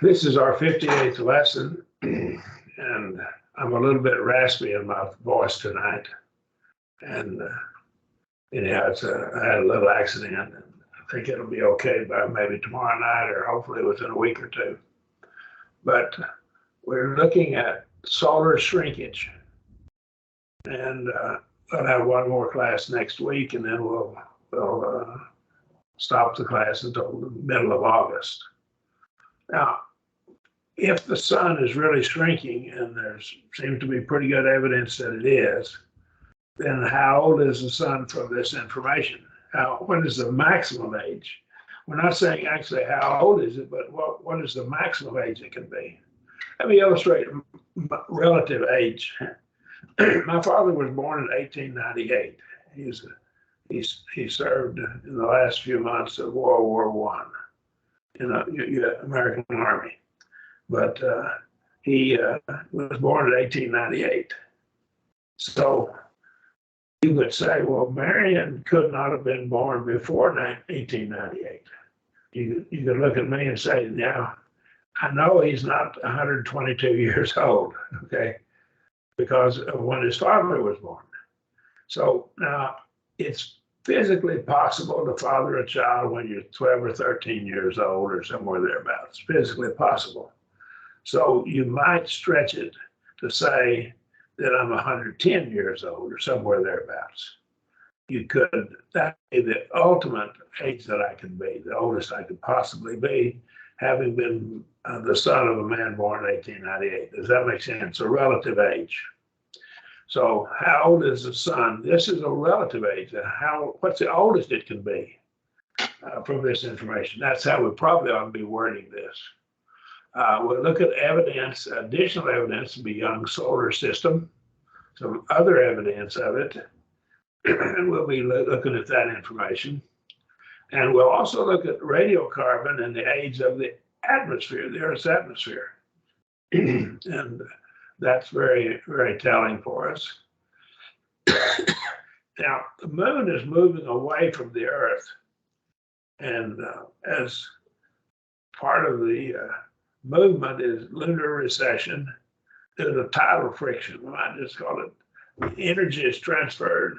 This is our 58th lesson, and I'm a little bit raspy in my voice tonight. And anyhow, I had a little accident, and I think it'll be okay by maybe tomorrow night or hopefully within a week or two. But we're looking at solar shrinkage, and I'll have one more class next week, and then we'll stop the class until the middle of August. Now, if the sun is really shrinking, and there seems to be pretty good evidence that it is, then how old is the sun from this information? What is the maximum age? We're not saying actually how old is it, but what is the maximum age it can be? Let me illustrate relative age. My father was born in 1898. He served in the last few months of World War I in the American Army. But he was born in 1898. So you would say, well, Marion could not have been born before 1898. You could look at me and say, now, I know he's not 122 years old, okay, because of when his father was born. So now it's physically possible to father a child when you're 12 or 13 years old or somewhere thereabouts. It's physically possible. So you might stretch it to say that I'm 110 years old or somewhere thereabouts. You could, that would be the ultimate age that I could be, the oldest I could possibly be, having been the son of a man born in 1898. Does that make sense? A relative age. So how old is the sun? This is a relative age. What's the oldest it can be from this information? That's how we probably ought to be wording this. We'll look at evidence, additional evidence of the young solar system, some other evidence of it, and we'll be looking at that information. And we'll also look at radiocarbon and the age of the atmosphere, the Earth's atmosphere. And that's very, very telling for us. Now, the moon is moving away from the Earth, and as part of the movement is lunar recession due to tidal friction. We might just call it the energy is transferred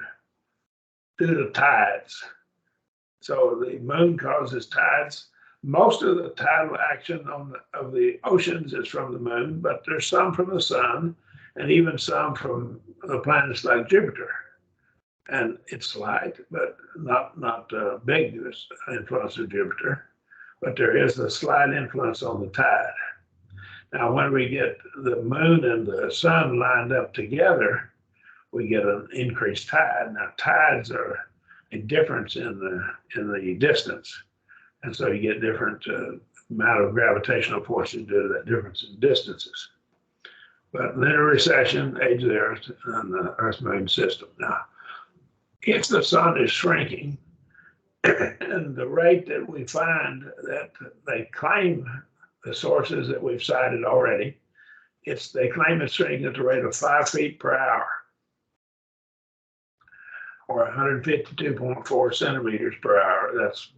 due to tides. So the moon causes tides. Most of the tidal action of the oceans is from the moon, but there's some from the sun and even some from the planets like Jupiter. And it's slight, but not big influence of Jupiter. But there is a slight influence on the tide. Now, when we get the moon and the sun lined up together, we get an increased tide. Now, tides are a difference in the distance, and so you get different amount of gravitational forces due to that difference in distances. But lunar recession, age of the Earth, and the Earth-Moon system. Now, if the sun is shrinking, and the rate that we find that they claim, the sources that we've cited already, they claim it's shrinking at the rate of 5 feet per hour, or 152.4 centimeters per hour. That's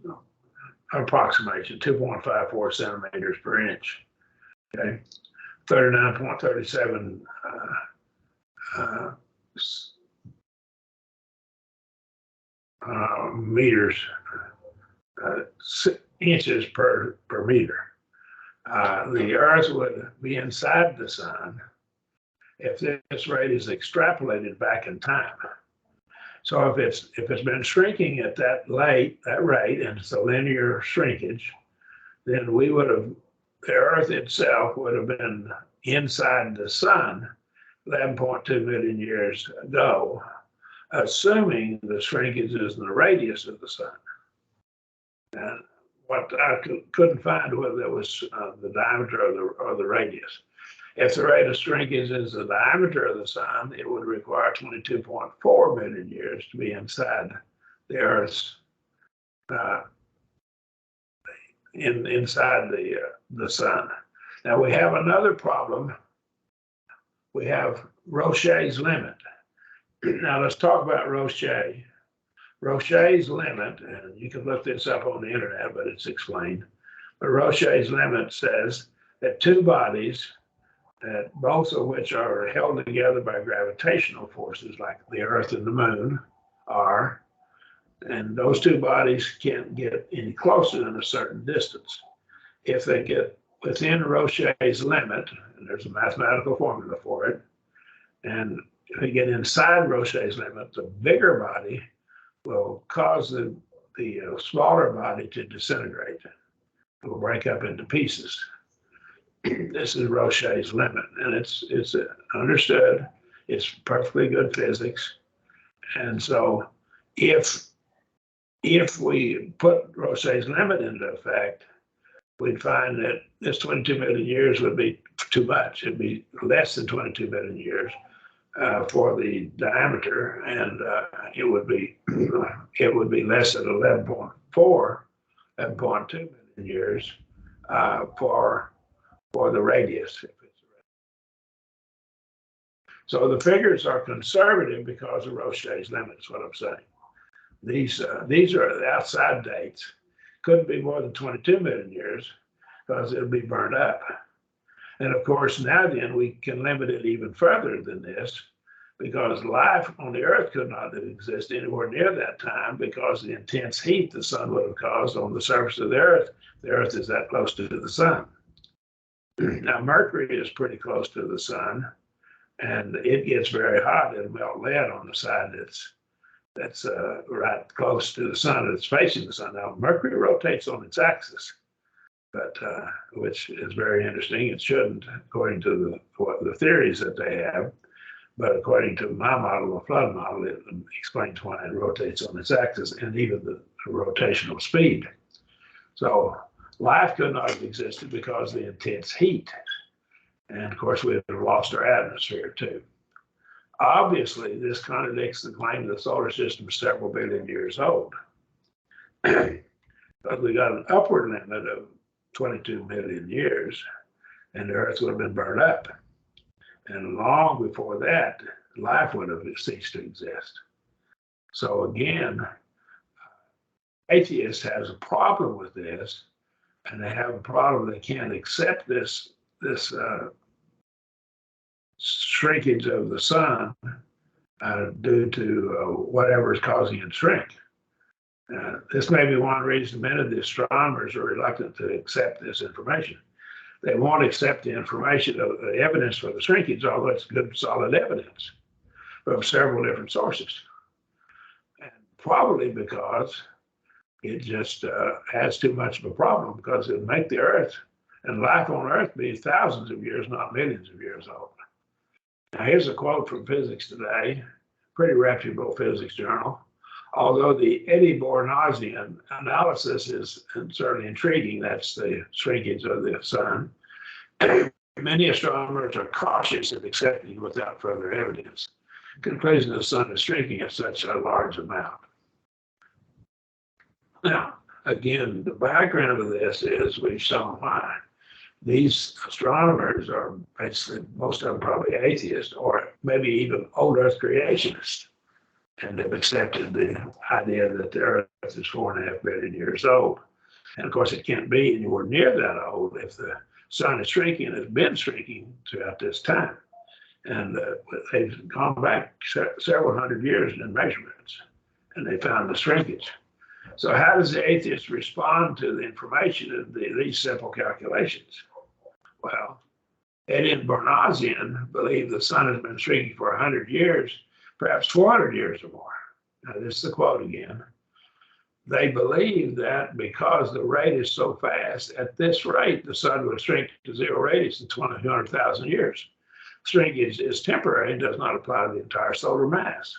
approximation, 2.54 centimeters per inch. Okay, 39.37 meters, inches per meter. The Earth would be inside the sun if this rate is extrapolated back in time. So if it's been shrinking at that rate, and it's a linear shrinkage, then the Earth itself would have been inside the sun 11.2 million years ago, assuming the shrinkage is in the radius of the sun. And what I couldn't find whether it was the diameter or the radius. If the rate of shrinkage is the diameter of the sun, it would require 22.4 million years to be inside the Earth's inside the sun. Now we have another problem. We have Roche's limit. Now let's talk about Roche. Roche's limit, and you can look this up on the internet, but it's explained. But Roche's limit says that two bodies, that both of which are held together by gravitational forces like the Earth and the Moon are, and those two bodies can't get any closer than a certain distance. If they get within Roche's limit, and there's a mathematical formula for it, and if they get inside Roche's limit, the bigger body will cause the smaller body to disintegrate. It will break up into pieces. This is Roche's limit, and it's understood. It's perfectly good physics. And so if we put Roche's limit into effect, we'd find that this 22 million years would be too much. It'd be less than 22 million years for the diameter, and it would be less than 11.2 million years for the radius. So the figures are conservative because of Roche's limit, is what I'm saying. These are the outside dates. Couldn't be more than 22 million years because it'll be burned up. And of course, now then we can limit it even further than this, because life on the Earth could not have existed anywhere near that time because the intense heat the sun would have caused on the surface of the Earth. The Earth is that close to the sun. Now, Mercury is pretty close to the sun, and it gets very hot. It'll melt lead on the side that's right close to the sun. It's facing the sun. Now, Mercury rotates on its axis, but which is very interesting. It shouldn't, according to the theories that they have. But according to my model, the flood model, it explains why it rotates on its axis and even the rotational speed. So life could not have existed because of the intense heat. And of course, we have lost our atmosphere too. Obviously, this contradicts the claim that the solar system is several billion years old. But we got an upward limit of 22 million years, and the Earth would have been burned up. And long before that, life would have ceased to exist. So again, atheists have a problem with this, and they have a problem. They can't accept this shrinkage of the sun due to whatever is causing it to shrink. This may be one reason many of the astronomers are reluctant to accept this information. They won't accept the information of the evidence for the shrinkage, although it's good, solid evidence from several different sources. And probably because it just has too much of a problem, because it'll make the Earth and life on Earth be thousands of years, not millions of years old. Now, here's a quote from Physics Today, pretty reputable physics journal. Although the Eddy-Bournaisian analysis is certainly intriguing, that's the shrinkage of the sun, many astronomers are cautious in accepting it without further evidence. Conclusion the sun is shrinking at such a large amount. Now, again, the background of this is we've shown why. These astronomers are basically, most of them probably atheists, or maybe even old Earth creationists, and have accepted the idea that the Earth is 4.5 billion years old. And of course, it can't be anywhere near that old if the sun is shrinking and has been shrinking throughout this time. And they've gone back several hundred years in measurements, and they found the shrinkage. So how does the atheist respond to the information of these simple calculations? Well, Eddy-Bournaisian believed the sun has been shrinking for 100 years, perhaps 400 years or more. Now, this is the quote again. They believe that because the rate is so fast, at this rate, the sun will shrink to zero radius in 200,000 years. Shrinkage is temporary and does not apply to the entire solar mass.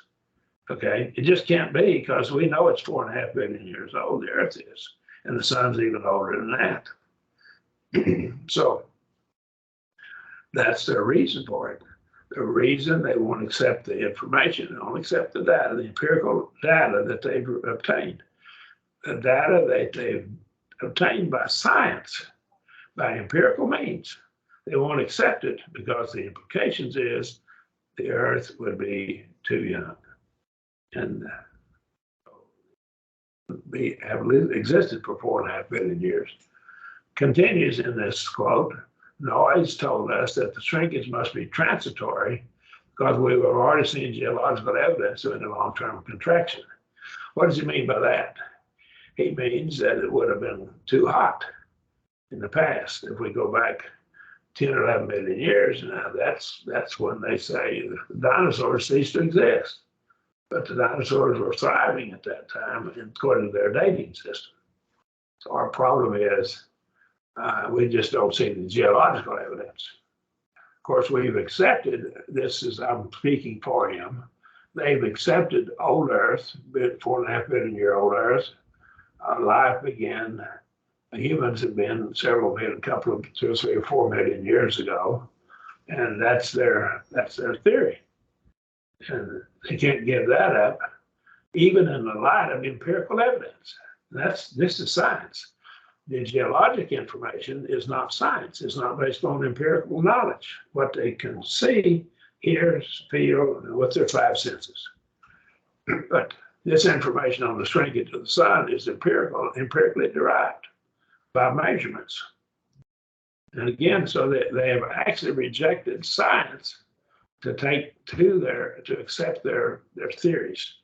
Okay, it just can't be, because we know it's 4.5 billion years old, the Earth is, and the sun's even older than that. So that's their reason for it. The reason they won't accept the information, they won't accept the data, the empirical data that they've obtained. The data that they've obtained by science, by empirical means, they won't accept it because the implications is the Earth would be too young and have existed for 4.5 billion years. Continues in this quote, noise told us that the shrinkage must be transitory because we have already seen geological evidence of a long-term contraction. What does he mean by that? He means that it would have been too hot in the past. If we go back 10 or 11 million years, now that's when they say the dinosaurs ceased to exist. But the dinosaurs were thriving at that time according to their dating system. So our problem is we just don't see the geological evidence. Of course, we've accepted, this is, I'm speaking for him, they've accepted old Earth, 4.5 billion year old Earth. Life began, humans have been several million, couple of 2 or 3 or 4 million years ago. And that's their theory. And they can't give that up, even in the light of empirical evidence. This is science. The geologic information is not science. It's not based on empirical knowledge. What they can see, hear, feel, with their 5 senses. But this information on the shrinkage of the sun is empirically derived by measurements. And again, so they have actually rejected science to accept their theories.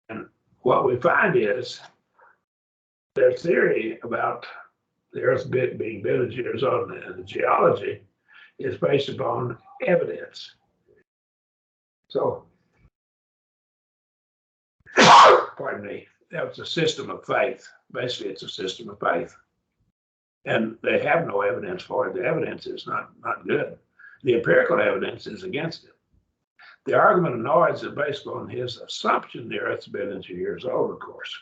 And what we find is their theory about the Earth being billions of years old and the geology is based upon evidence. So, pardon me, that was a system of faith. Basically, it's a system of faith. And they have no evidence for it. The evidence is not good. The empirical evidence is against it. The argument of noise is based on his assumption the Earth's billions of years old, of course.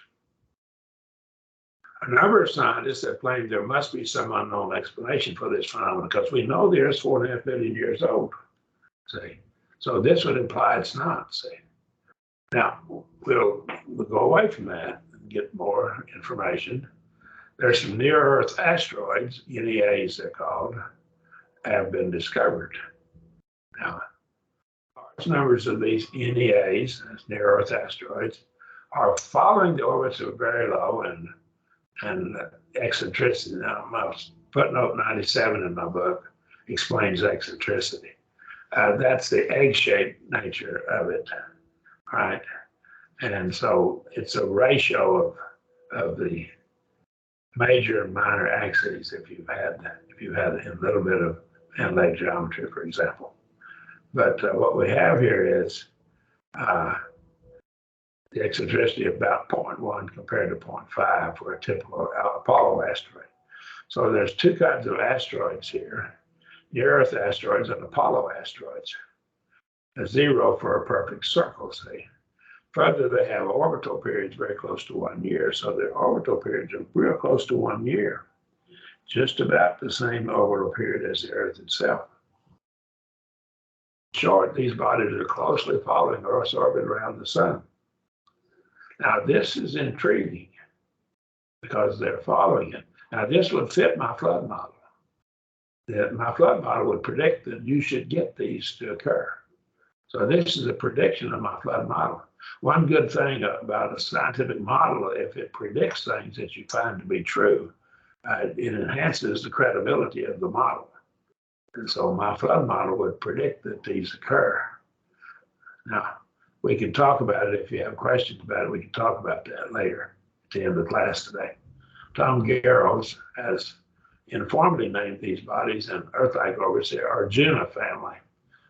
A number of scientists have claimed there must be some unknown explanation for this phenomenon because we know the Earth's 4.5 billion years old. See? So this would imply it's not. See? Now, we'll go away from that and get more information. There's some near-Earth asteroids, NEAs they're called, have been discovered. Now, large numbers of these NEAs, near-Earth asteroids, are following the orbits of very low and eccentricity. Now, my footnote 97 in my book explains eccentricity. That's the egg-shaped nature of it, right? And so it's a ratio of the major and minor axes if you've had a little bit of inlay geometry, for example. But what we have here is the eccentricity of about 0.1 compared to 0.5 for a typical Apollo asteroid. So there's 2 kinds of asteroids here, near-Earth asteroids and Apollo asteroids. A 0 for a perfect circle, see. Further, they have orbital periods very close to 1 year. So their orbital periods are real close to 1 year, just about the same orbital period as the Earth itself. In short, these bodies are closely following Earth's orbit around the sun. Now, this is intriguing because they're following it. Now, this would fit my flood model. My flood model would predict that you should get these to occur. So this is a prediction of my flood model. One good thing about a scientific model, if it predicts things that you find to be true, it enhances the credibility of the model. And so my flood model would predict that these occur. Now, we can talk about it if you have questions about it. We can talk about that later at the end of the class today. Tom Garrels has informally named these bodies in Earth-like orbits the Arjuna family.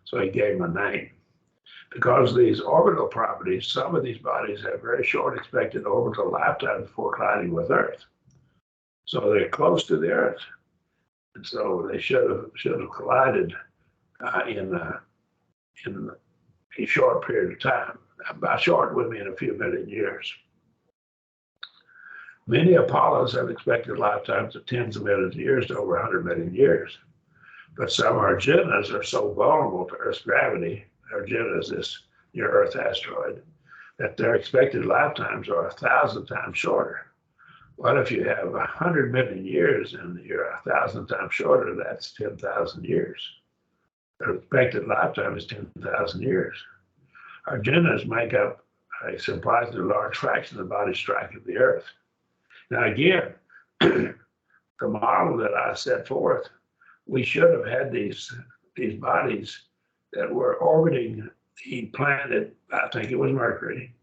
So he gave them a name. Because of these orbital properties, some of these bodies have very short expected orbital lifetimes before colliding with Earth. So they're close to the Earth. And so they should have collided in a short period of time. By short, we mean a few million years. Many Apollos have expected lifetimes of tens of millions of years to over 100 million years. But some Arjunas are so vulnerable to Earth's gravity, Arjuna is this near-Earth asteroid, that their expected lifetimes are 1,000 times shorter. What if you have 100 million years and you're 1,000 times shorter? That's 10,000 years. Their expected lifetime is 10,000 years. Arjunas make up a surprisingly large fraction of the body strike of the Earth. Now again, the model that I set forth we should have had these bodies that were orbiting the planet, I think it was Mercury,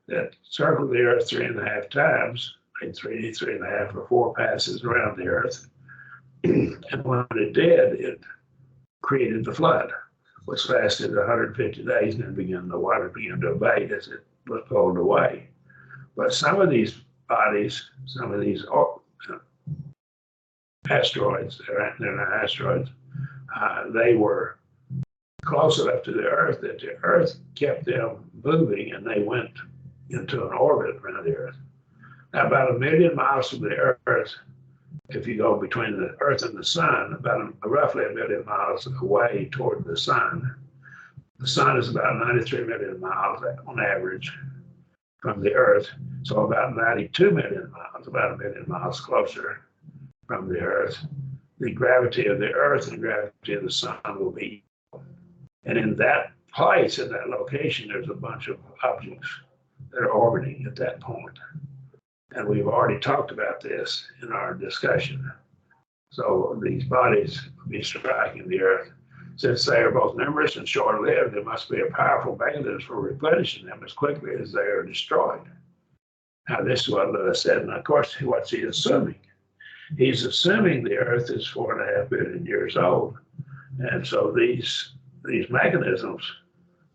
that circled the Earth 3.5 times, made 3.5 or 4 passes around the Earth. And when it did, it created the flood, which lasted 150 days, and then the water began to abate as it was pulled away. But some of these bodies, some of these asteroids, they're not asteroids, they were close enough to the Earth that the Earth kept them moving, and they went into an orbit around the Earth. Now, about 1 million miles from the Earth, if you go between the Earth and the Sun, about roughly 1 million miles away toward the Sun. The Sun is about 93 million miles on average from the Earth, so about 92 million miles, about 1 million miles closer from the Earth. The gravity of the Earth and the gravity of the Sun will be equal. And in that place, in that location, there's a bunch of objects that are orbiting at that point. And we've already talked about this in our discussion. So these bodies will be striking the Earth. Since they are both numerous and short-lived, there must be a powerful mechanism for replenishing them as quickly as they are destroyed. Now, this is what Lewis said, and of course, what's he assuming? He's assuming the Earth is 4.5 billion years old. And so these mechanisms,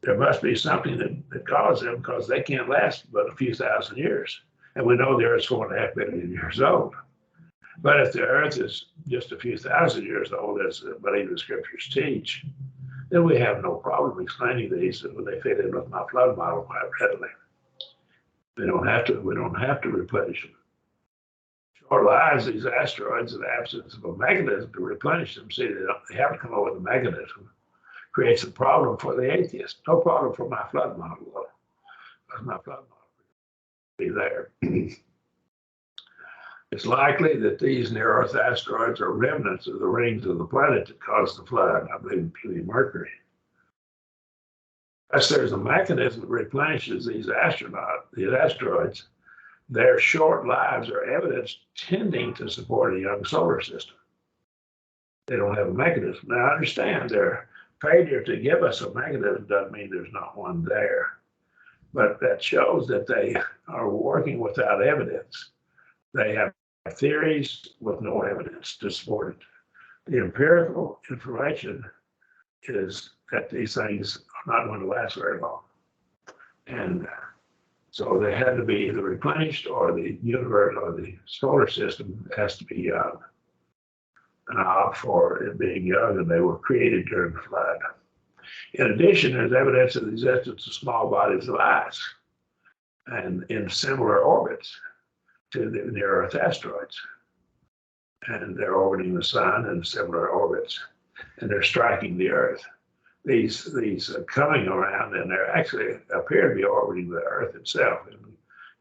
there must be something that caused them, because they can't last but a few thousand years. And we know the Earth's 4.5 billion years old. But if the Earth is just a few thousand years old, as I believe the scriptures teach, then we have no problem explaining these when they fit in with my flood model quite readily. We don't have to replenish them. Short lives, these asteroids, in the absence of a mechanism to replenish them, see, they haven't come up with a mechanism, creates a problem for the atheist. No problem for my flood model, though, because my flood model will be there. It's likely that these near-Earth asteroids are remnants of the rings of the planet that caused the flood, I believe, including Mercury. Unless there's a mechanism that replenishes these asteroids, their short lives are evidence tending to support a young solar system. They don't have a mechanism. Now, I understand their failure to give us a mechanism doesn't mean there's not one there, but that shows that they are working without evidence. They have theories with no evidence to support it. The empirical information is that these things are not going to last very long. And so they had to be either replenished, or the universe or the solar system has to be young. And I opt for it being young, and they were created during the flood. In addition, there's evidence of the existence of small bodies of ice and in similar orbits to the near-Earth asteroids. And they're orbiting the Sun in similar orbits, and they're striking the Earth. These are coming around, and they actually appear to be orbiting the Earth itself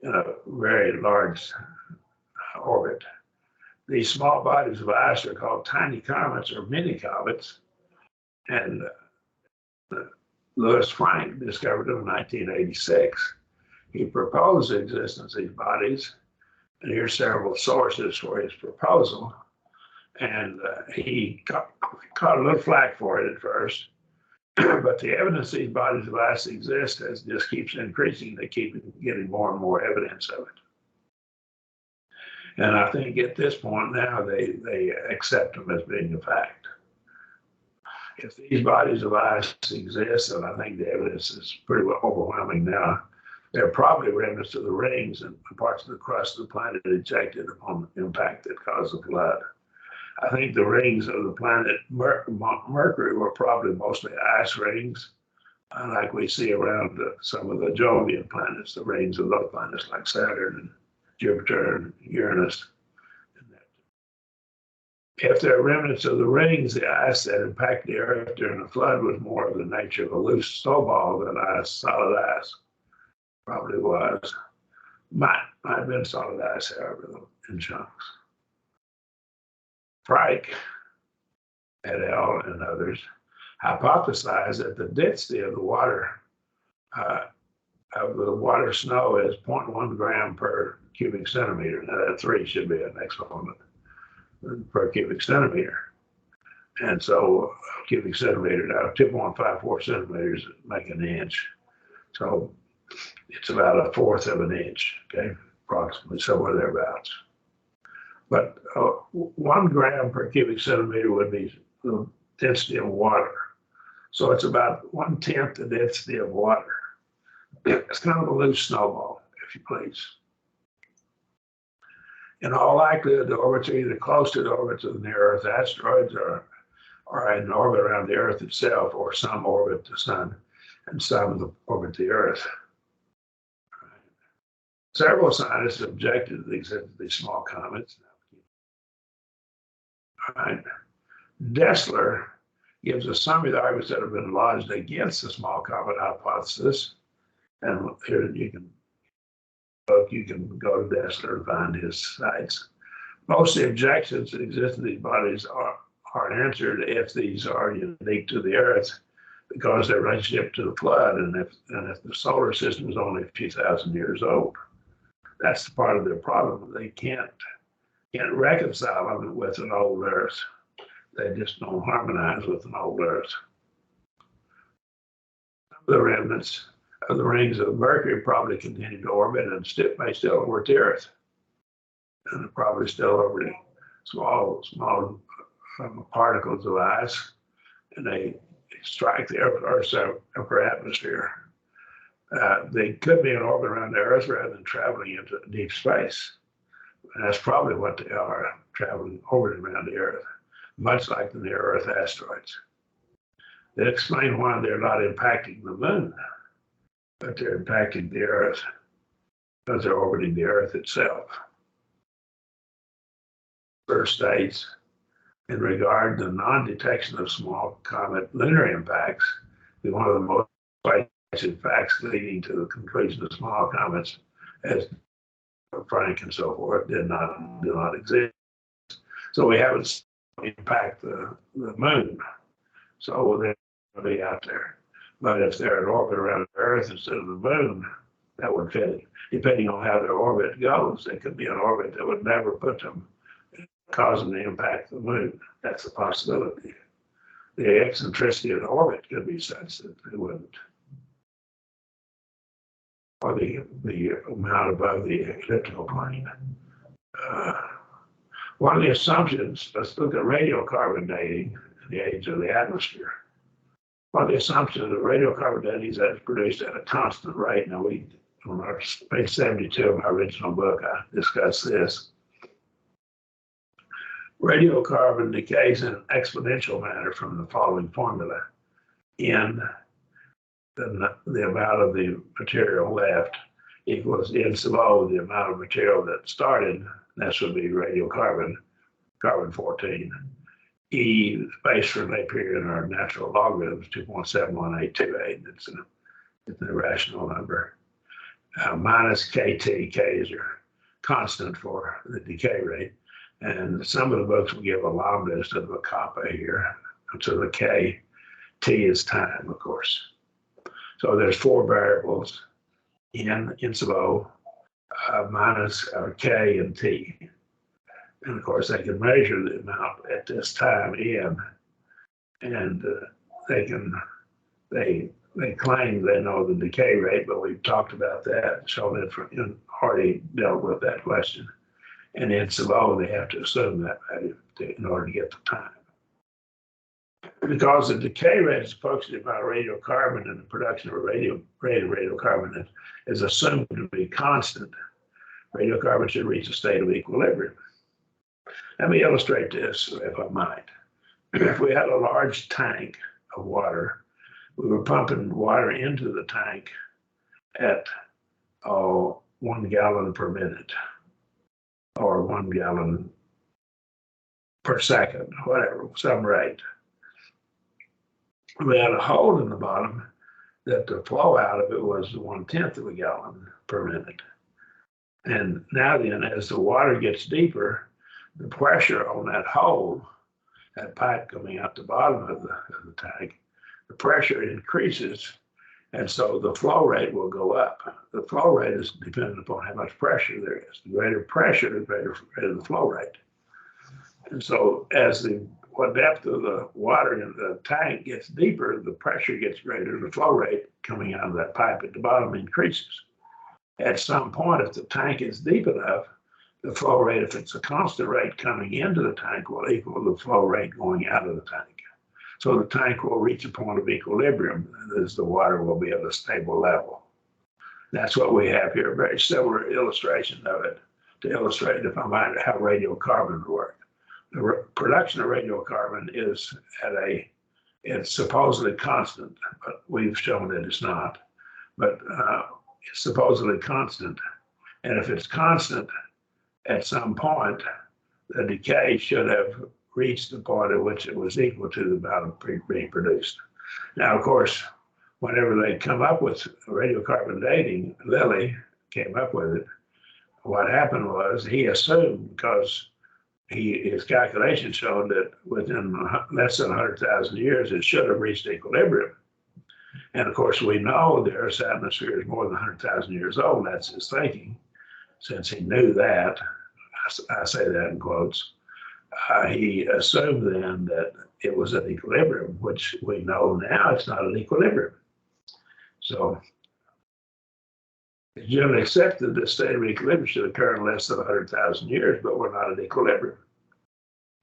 in a very large orbit. These small bodies of ice are called tiny comets or mini comets, and Louis Frank discovered them in 1986. He proposed the existence of these bodies, and here's several sources for his proposal. And he caught a little flack for it at first, but the evidence these bodies of ice exist just keeps increasing. They keep getting more and more evidence of it. And I think at this point now, they accept them as being a fact. If these bodies of ice exist, and I think the evidence is pretty well overwhelming now, they're probably remnants of the rings and parts of the crust of the planet ejected upon the impact that caused the flood. I think the rings of the planet Mercury were probably mostly ice rings, like we see around some of the Jovian planets, the rings of those planets like Saturn and Jupiter and Uranus. If they're remnants of the rings, the ice that impacted the Earth during the flood was more of the nature of a loose snowball than solid ice. Probably was. Might have been solid ice, however, in chunks. Frank et al. And others hypothesized that the density of the water snow is 0.1 gram per cubic centimeter. Now that 3 should be an exponent per cubic centimeter. And so a cubic centimeter, now 2.54 centimeters make an inch. So it's about a fourth of an inch, okay, approximately somewhere thereabouts. But 1 gram per cubic centimeter would be the density of water. So it's about 1/10 the density of water. It's kind of a loose snowball, if you please. In all likelihood, the orbits are either close to the orbits of the near-Earth asteroids or in orbit around the Earth itself, or some orbit the Sun and some orbit the Earth. Several scientists objected to the existence of these small comets. Right. Dessler gives a summary of the arguments that have been lodged against the small comet hypothesis. And here you can go to Dessler and find his sites. Most of the objections that exist in these bodies are answered if these are unique to the Earth because their relationship to the flood, and if the solar system is only a few thousand years old. That's the part of their problem. They can't reconcile them with an old Earth. They just don't harmonize with an old Earth. Some of the remnants of the rings of Mercury probably continue to orbit and may still orbit the Earth. And they're probably still orbiting small particles of ice, and they strike the Earth's upper atmosphere. They could be in orbit around the Earth rather than traveling into deep space. And that's probably what they are, orbiting around the Earth, much like the near-Earth asteroids. They explain why they're not impacting the moon, but they're impacting the Earth because they're orbiting the Earth itself. First states, in regard to non-detection of small comet lunar impacts, is one of the most persuasive facts leading to the conclusion of small comets, as Frank and so forth, do not exist. So we haven't impact the moon, so they're going to be out there. But if they're in orbit around the Earth instead of the moon, that would fit. Depending on how their orbit goes, they could be an orbit that would never put them causing the impact of the moon. That's a possibility. The eccentricity of the orbit could be such that it wouldn't. Or the amount above the elliptical plane. One of the assumptions, let's look at radiocarbon dating in the age of the atmosphere. One of the assumptions of radiocarbon dating is that it's produced at a constant rate. Now, on our page 72 of my original book, I discussed this. Radiocarbon decays in an exponential manner from the following formula. N, the amount of the material left, equals N sub O, the amount of material that started. That should be radiocarbon, carbon-14. E, the space relay period in our natural logarithm is 2.71828. It's an irrational number. Minus KT, K is your constant for the decay rate. And some of the books will give a lambda instead of a kappa here. So the K, T is time, of course. So there's 4 variables, N sub O, minus K and T. And of course, they can measure the amount at this time, N, and they claim they know the decay rate, but we've talked about that, shown it already dealt with that question. And N sub O, they have to assume that value in order to get the time. Because the decay rate is a function of radiocarbon, and the production of radiocarbon is assumed to be constant, radiocarbon should reach a state of equilibrium. Let me illustrate this, if I might. If we had a large tank of water, we were pumping water into the tank at 1 gallon per minute, or 1 gallon per second, whatever, some rate. We had a hole in the bottom that the flow out of it was 1/10 of a gallon per minute. And now then, as the water gets deeper, the pressure on that hole, that pipe coming out the bottom of the tank, the pressure increases, and so the flow rate will go up. The flow rate is dependent upon how much pressure there is. The greater pressure, the greater the flow rate. And so as the what depth of the water in the tank gets deeper, the pressure gets greater, the flow rate coming out of that pipe at the bottom increases. At some point, if the tank is deep enough, the flow rate, if it's a constant rate coming into the tank, will equal the flow rate going out of the tank. So the tank will reach a point of equilibrium as the water will be at a stable level. That's what we have here, a very similar illustration of it to illustrate, if I might, how radiocarbon work. The production of radiocarbon is it's supposedly constant, but we've shown that it's not. But it's supposedly constant. And if it's constant, at some point, the decay should have reached the point at which it was equal to the amount of being produced. Now, of course, whenever they come up with radiocarbon dating, Lilly came up with it. What happened was he assumed, because his calculations showed that within less than 100,000 years, it should have reached equilibrium. And of course, we know the Earth's atmosphere is more than 100,000 years old. That's his thinking. Since he knew that, I say that in quotes, he assumed then that it was at equilibrium, which we know now it's not at equilibrium. So it's generally accepted that the state of equilibrium should occur in less than 100,000 years, but we're not at equilibrium.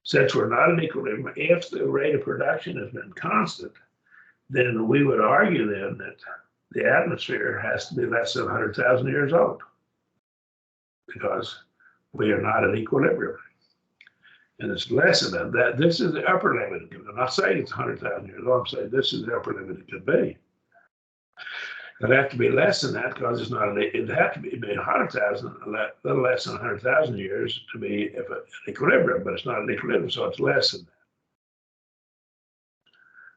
Since we're not at equilibrium, if the rate of production has been constant, then we would argue then that the atmosphere has to be less than 100,000 years old, because we are not at equilibrium. And it's less than that. This is the upper limit. I'm not saying it's 100,000 years old. I'm saying this is the upper limit it could be. It'd have to be less than that, because it's not. It'd have to be 100,000, a little less than 100,000 years to be at equilibrium, but it's not at equilibrium, so it's less than that.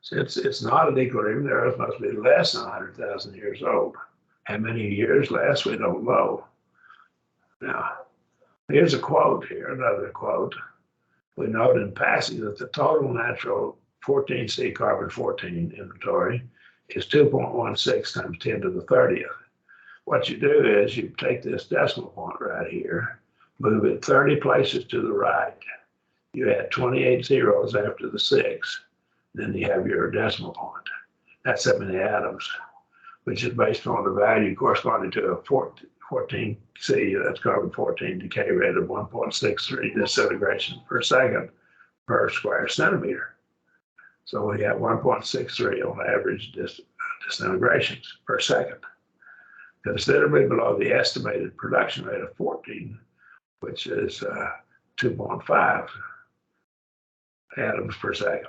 Since it's not at equilibrium, the Earth must be less than 100,000 years old. How many years less, we don't know. Now, here's a quote here, another quote. We note in passing that the total natural 14C carbon-14 inventory is 2.16 times 10 to the 30th. What you do is you take this decimal point right here, move it 30 places to the right. You add 28 zeros after the 6, then you have your decimal point. That's how many atoms, which is based on the value corresponding to a 14C, that's carbon-14 decay rate of 1.63 disintegrations per second per square centimeter. So we have 1.63 on average disintegrations per second, considerably below the estimated production rate of 14, which is 2.5 atoms per second.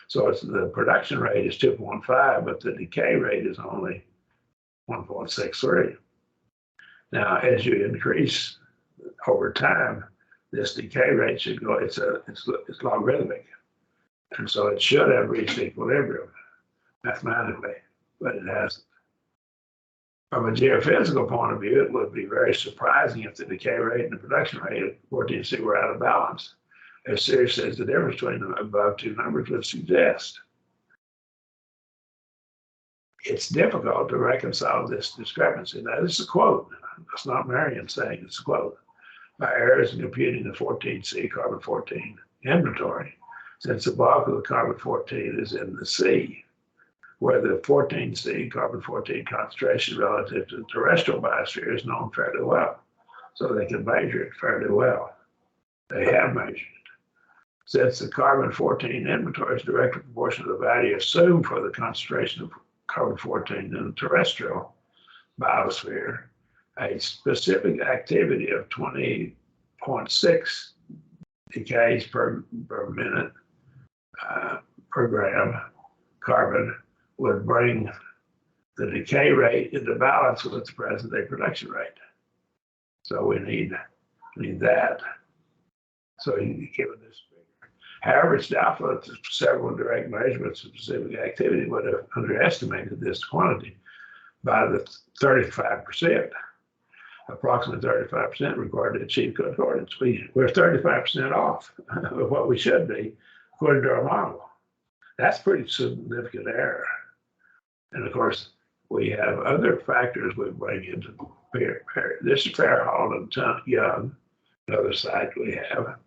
So the production rate is 2.5, but the decay rate is only 1.63. Now, as you increase over time, this decay rate should go, it's logarithmic. And so it should have reached equilibrium mathematically, but it hasn't. From a geophysical point of view, it would be very surprising if the decay rate and the production rate of 14C were out of balance, as serious as the difference between the above two numbers would suggest. It's difficult to reconcile this discrepancy. Now, this is a quote. That's not Marion saying, it's a quote. By errors in computing the 14C carbon-14 inventory, since the bulk of the carbon-14 is in the sea, where the 14C carbon-14 concentration relative to the terrestrial biosphere is known fairly well. So they can measure it fairly well. They have measured it. Since the carbon-14 inventory is directly proportional to the value assumed for the concentration of carbon-14 in the terrestrial biosphere, a specific activity of 20.6 decays per minute per gram carbon would bring the decay rate into balance with the present day production rate. So we need that. So you give it this figure. However, it's doubtful that several direct measurements of specific activity would have underestimated this quantity by the 35%. Approximately 35% required to achieve concordance. We're 35% off of what we should be according to our model. That's pretty significant error. And of course, we have other factors we bring into the this is Fairhall and Young, another site we have.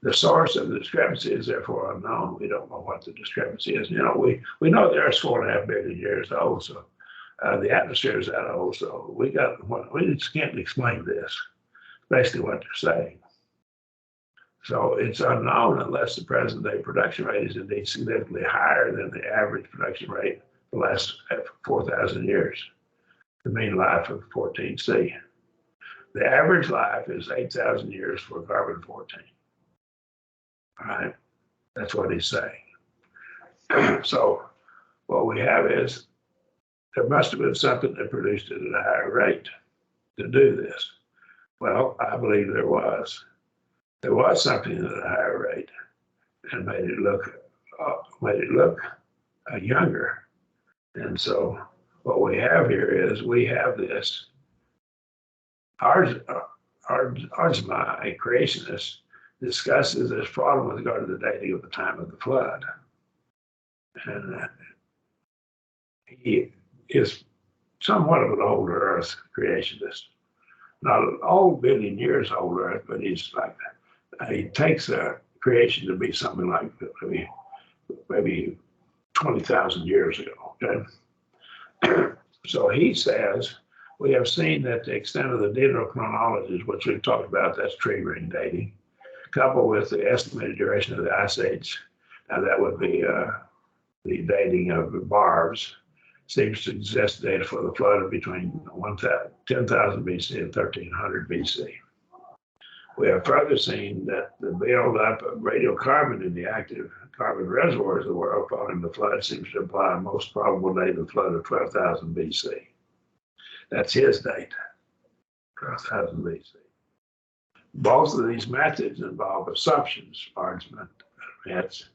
The source of the discrepancy is therefore unknown. We don't know what the discrepancy is. You know, we know the Earth's 4.5 billion years old, so the atmosphere is that old, so we just can't explain this. Basically what they're saying. So it's unknown unless the present day production rate is indeed significantly higher than the average production rate for the last 4,000 years, the mean life of 14C. The average life is 8,000 years for carbon-14. All right, that's what he's saying. So what we have is there must have been something that produced it at a higher rate to do this. Well, I believe there was. There was something at a higher rate and made it look younger. And so what we have here is we have this Arzma, a creationist, discusses this problem with regard to the dating of the time of the flood. And he is somewhat of an older Earth creationist. Not an old billion years old Earth, but he's like, he takes creation to be something like maybe 20,000 years ago, okay? So he says, we have seen that the extent of the dendrochronologies, which we've talked about, that's tree ring dating, coupled with the estimated duration of the ice age, now that would be the dating of the barbs, seems to suggest data for the flood of between 10,000 BC and 1300 BC. We have further seen that the buildup of radiocarbon in the active carbon reservoirs of the world following the flood seems to imply a most probable date of the flood of 12,000 BC. That's his date, 12,000 BC. Both of these methods involve assumptions, Bardsman admits,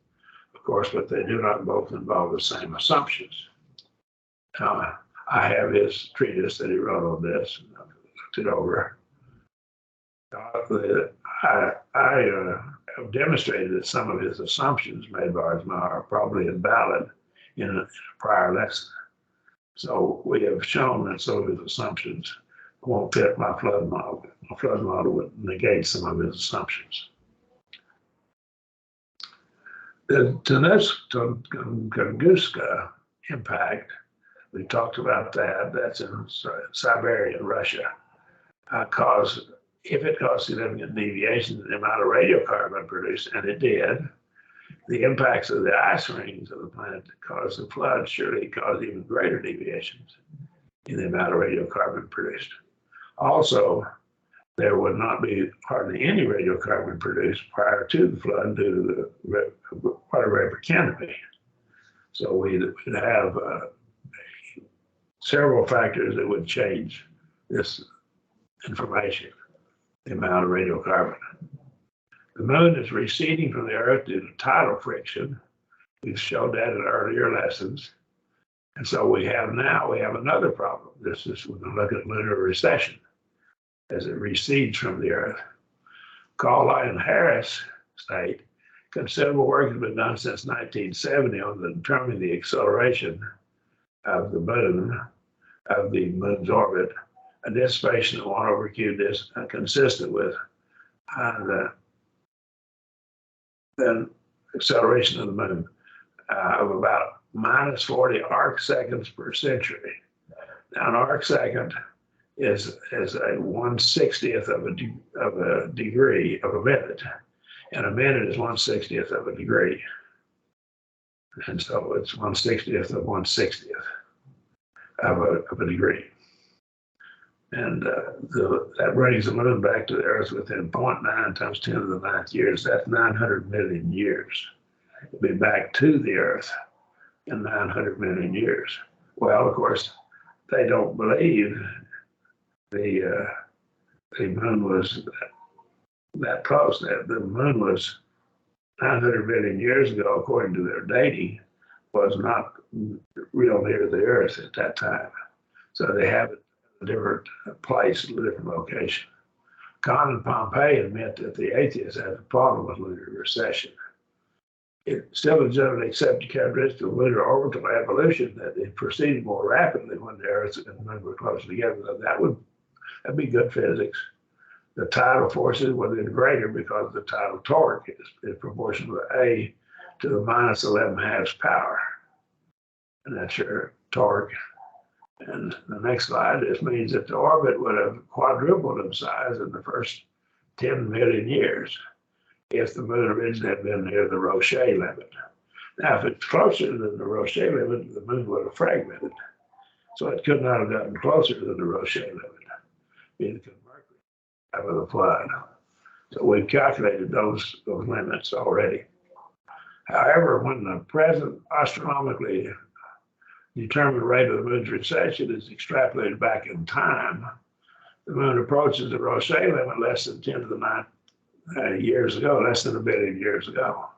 of course, but they do not both involve the same assumptions. I have his treatise that he wrote on this, and I've looked it over. I have demonstrated that some of his assumptions made by Arzma are probably invalid in a prior lesson. So we have shown that some of his assumptions won't fit my flood model. My flood model would negate some of his assumptions. The Tunguska impact, we talked about that. That's in Siberia, Russia. If it caused significant deviations in the amount of radiocarbon produced, and it did, the impacts of the ice rings of the planet that caused the flood surely caused even greater deviations in the amount of radiocarbon produced. Also, there would not be hardly any radiocarbon produced prior to the flood due to the water vapor canopy. So we'd have several factors that would change this information, the amount of radiocarbon. The moon is receding from the Earth due to tidal friction. We've showed that in earlier lessons. And so we have another problem. We're going to look at lunar recession as it recedes from the Earth. Carlisle and Harris state considerable work has been done since 1970 on determining the acceleration of the moon's orbit. A dissipation of 1/cube is consistent with the acceleration of the moon of about minus 40 arc seconds per century. Now, an arc second is a 1/60th of a degree of a minute, and a minute is 1/60th of a degree. And so it's 1/60th of 1/60th of a degree. And that brings the moon back to the Earth within 0.9 times 10 to the 9th years. That's 900 million years. It'll be back to the Earth in 900 million years. Well, of course, they don't believe the moon was that close. The moon was 900 million years ago, according to their dating, was not real near the Earth at that time. So they have it in a different place, a different location. Kahn and Pompey admit that the atheists have a problem with lunar recession. It's still a generally accepted characteristic of lunar orbital evolution that it proceeded more rapidly when the Earth and the moon were closer together. That'd be good physics. the tidal forces were then greater because the tidal torque is proportional to A to the minus 11 halves power. And that's your torque. And the next slide, this means that the orbit would have quadrupled in size in the first 10 million years if the moon originally had been near the Roche limit. Now, if it's closer than the Roche limit, the moon would have fragmented. So it could not have gotten closer than the Roche limit, neither could Mercury after the flood. So we've calculated those limits already. However, when the present astronomically determined rate of the moon's recession is extrapolated back in time, the moon approaches the Roche limit less than 10 to the 9 years ago, less than a billion years ago.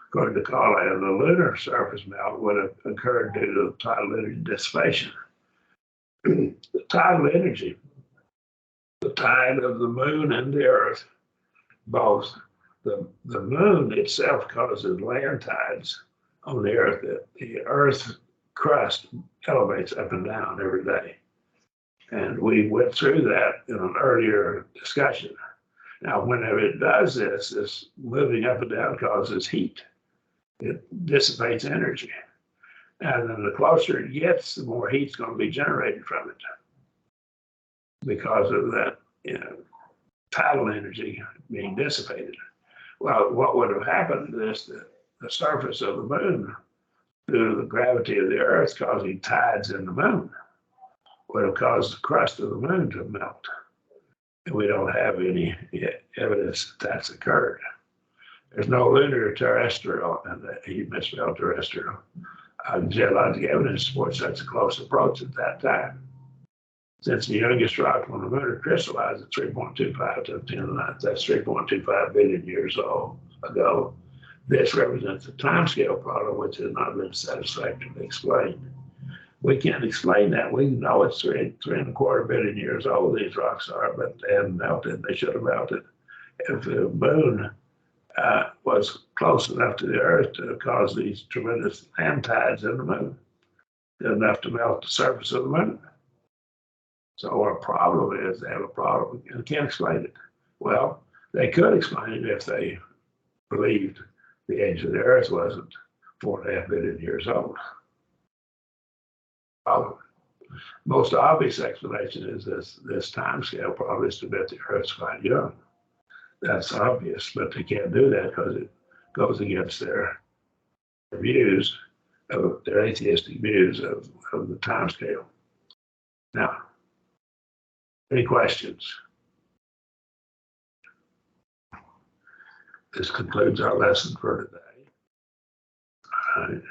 According to Collie, the lunar surface melt would have occurred due to the tidal energy dissipation. The tidal energy, the tide of the moon and the earth, both the moon itself causes land tides on the earth. The earth crust elevates up and down every day. And we went through that in an earlier discussion. Now, whenever it does this moving up and down causes heat. It dissipates energy. And then the closer it gets, the more heat's going to be generated from it because of that, tidal energy being dissipated. Well, what would have happened is that the surface of the moon, due to the gravity of the earth causing tides in the moon, would have caused the crust of the moon to melt. And we don't have any evidence that that's occurred. There's no lunar terrestrial, and he misspelled terrestrial, geologic evidence supports such a close approach at that time. Since the youngest rock on the moon crystallized at 3.25 to the 10 to the 9th, that's 3.25 billion years ago. This represents a timescale problem which has not been satisfactorily explained. We can't explain that. We know it's 3.25 billion years old, these rocks are, but they haven't melted. They should have melted. If the moon was close enough to the Earth to cause these tremendous land tides in the moon, enough to melt the surface of the moon. So our problem is they have a problem and can't explain it. Well, they could explain it if they believed the age of the Earth wasn't 4.5 billion years old. Most obvious explanation is this time scale probably is to bet the Earth's quite young. That's obvious, but they can't do that because it goes against their views, of their atheistic views of the time scale. Now, any questions? This concludes our lesson for today. All right.